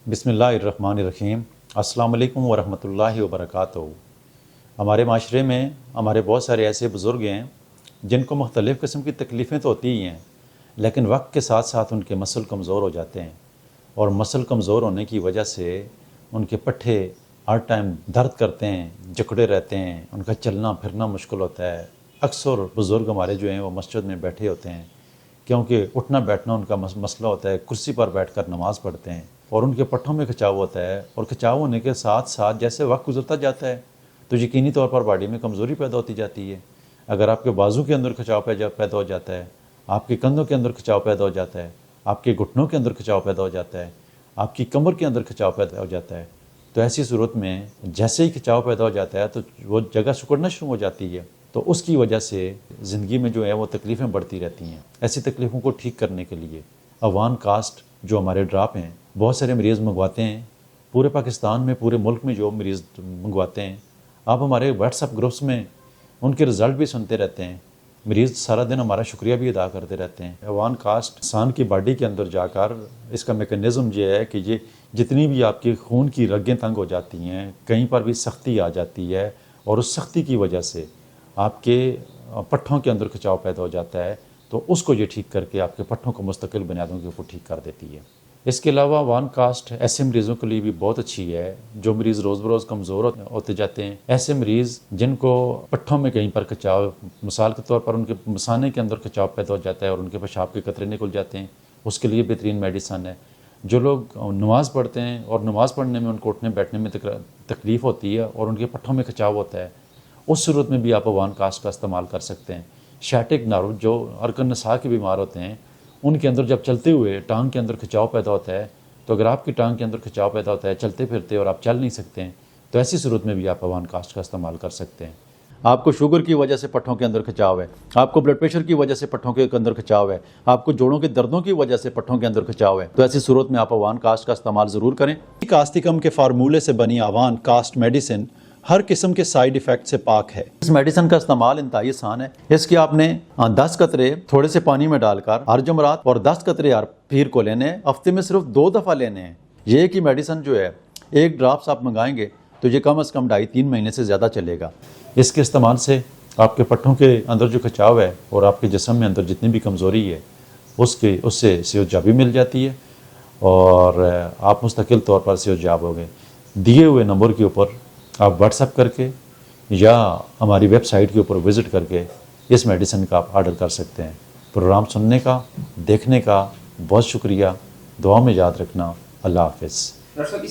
बिस्मिल्लाहिर्रहमानिर्रहीम। अस्सलाम वालेकुम वरहमतुल्लाहि वबरकातुहू। हमारे माशरे में हमारे बहुत सारे ऐसे बुज़ुर्ग हैं जिनको मुख्तलिफ़ किस्म की तकलीफ़ें तो होती ही हैं, लेकिन वक्त के साथ साथ उनके मसल कमज़ोर हो जाते हैं और मसल कमज़ोर होने की वजह से उनके पट्ठे हर टाइम दर्द करते हैं, जकड़े रहते हैं, उनका चलना फिरना मुश्किल होता है। अक्सर बुज़ुर्ग हमारे जो हैं वो मस्जिद में बैठे होते हैं क्योंकि उठना बैठना उनका मसला होता है, कुर्सी पर बैठकर नमाज़ पढ़ते हैं और उनके पट्ठों में खिंचाव होता है और खिंचाव होने के साथ साथ जैसे वक्त गुजरता जाता है तो यकीनी तौर पर बॉडी में कमज़ोरी पैदा होती जाती है। अगर आपके बाजू के अंदर खिंचाव पैदा हो जाता है, आपके कंधों के अंदर खिंचाव पैदा हो जाता है, आपके घुटनों के अंदर खिंचाव पैदा हो जाता है, आपकी कमर के अंदर खिंचाव पैदा हो जाता है, तो ऐसी सूरत में जैसे ही खिंचाव पैदा हो जाता है तो वो जगह सिकुड़ना शुरू हो जाती है। तो उसकी वजह से ज़िंदगी में जो है वो तकलीफ़ें बढ़ती रहती हैं। ऐसी तकलीफ़ों को ठीक करने के लिए अवान कास्ट जो हमारे ड्राप हैं, बहुत सारे मरीज़ मंगवाते हैं। पूरे पाकिस्तान में, पूरे मुल्क में जो मरीज़ मंगवाते हैं, आप हमारे व्हाट्सएप ग्रुप्स में उनके रिज़ल्ट भी सुनते रहते हैं। मरीज़ सारा दिन हमारा शुक्रिया भी अदा करते रहते हैं। अवान कास्ट इंसान की बॉडी के अंदर जाकर इसका मेकनिज़म ये है कि ये जितनी भी आपकी खून की रगें तंग हो जाती हैं, कहीं पर भी सख्ती आ जाती है और उस सख्ती की वजह से आपके पट्ठों के अंदर खिंचाव पैदा हो जाता है, तो उसको ये ठीक करके आपके पट्ठों को मुस्तकिल बुनियादों के ऊपर ठीक कर देती है। इसके अलावा वन कास्ट ऐसे मरीज़ों के लिए भी बहुत अच्छी है जो मरीज़ रोज़ बरोज़ कमज़ोर होते जाते हैं। ऐसे मरीज़ जिनको पट्ठों में कहीं पर खिंचाव, मिसाल के तौर पर उनके मसाने के अंदर खिंचाव पैदा हो जाता है और उनके पेशाब के कतरे निकल जाते हैं, उसके लिए बेहतरीन मेडिसन है। जो लोग नमाज़ पढ़ते हैं और नमाज़ पढ़ने में उनको उठने बैठने में तकलीफ़ होती है और उनके पट्ठों में खिंचाव होता है, उस सूरत में भी आप अवान कास्ट का इस्तेमाल कर सकते हैं। शैटिक नर्व जो अरकन नसा के बीमार होते हैं, उनके अंदर जब चलते हुए टांग के अंदर खिंचाव पैदा होता है, तो अगर आपकी टांग के अंदर खिंचाव पैदा होता है चलते फिरते और आप चल नहीं सकते हैं, तो ऐसी सूरत में भी आप अवान कास्ट का इस्तेमाल कर सकते हैं। आपको शुगर की वजह से पट्ठों के अंदर खिंचाव है, आपको ब्लड प्रेशर की वजह से पट्ठों के अंदर खिंचाव है, आपको जोड़ों के दर्दों की वजह से पट्ठों के अंदर खिंचाव है, तो ऐसी सूरत में आप अवान कास्ट का इस्तेमाल ज़रूर करें। कास्टिकम के फार्मूले से बनी अवान कास्ट मेडिसिन हर किस्म के साइड इफ़ेक्ट से पाक है। इस मेडिसिन का इस्तेमाल इंतहाई आसान है। इसके आपने 10 कतरे थोड़े से पानी में डालकर हर जुमरात और 10 कतरे हर पीर को लेने हैं। हफ्ते में सिर्फ 2 दफ़ा लेने हैं। ये कि मेडिसिन जो है एक ड्राप्स आप मंगाएंगे तो ये कम अज़ कम 2.5-3 महीने से ज़्यादा चलेगा। इसके इस्तेमाल से आपके पट्ठों के अंदर जो खिंचाव है और आपके जिस्म में अंदर जितनी भी कमज़ोरी है उससे सेहतयाबी मिल जाती है और आप मुस्तकिल तौर पर सेहतयाब हो गए। दिए हुए नंबर के ऊपर आप व्हाट्सएप करके या हमारी वेबसाइट के ऊपर विज़िट करके इस मेडिसिन का आप आर्डर कर सकते हैं। प्रोग्राम सुनने का, देखने का बहुत शुक्रिया। दुआ में याद रखना। अल्लाह हाफ़िज़।